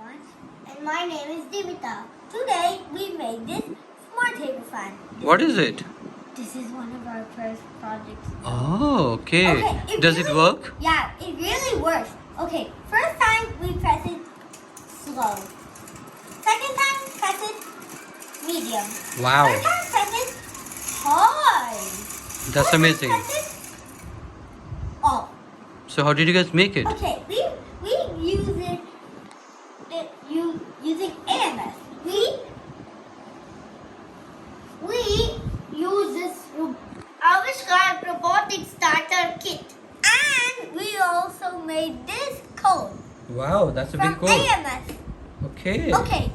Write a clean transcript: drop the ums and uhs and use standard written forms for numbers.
everyone, and my name is Divita. Today we made this smart table fan. What is it? This is one of our first projects. Oh, okay. Does it work? Yeah, it really works. Okay, first time we press it slow. Second time press it medium. Wow. Third time press it high. That's Fourth time amazing. press it off. So how did you guys make it? Okay, we use it using AMS. We use this Avishkaar robotics starter kit, and we also made this code Wow, that's a from big code. AMS. Okay. Okay,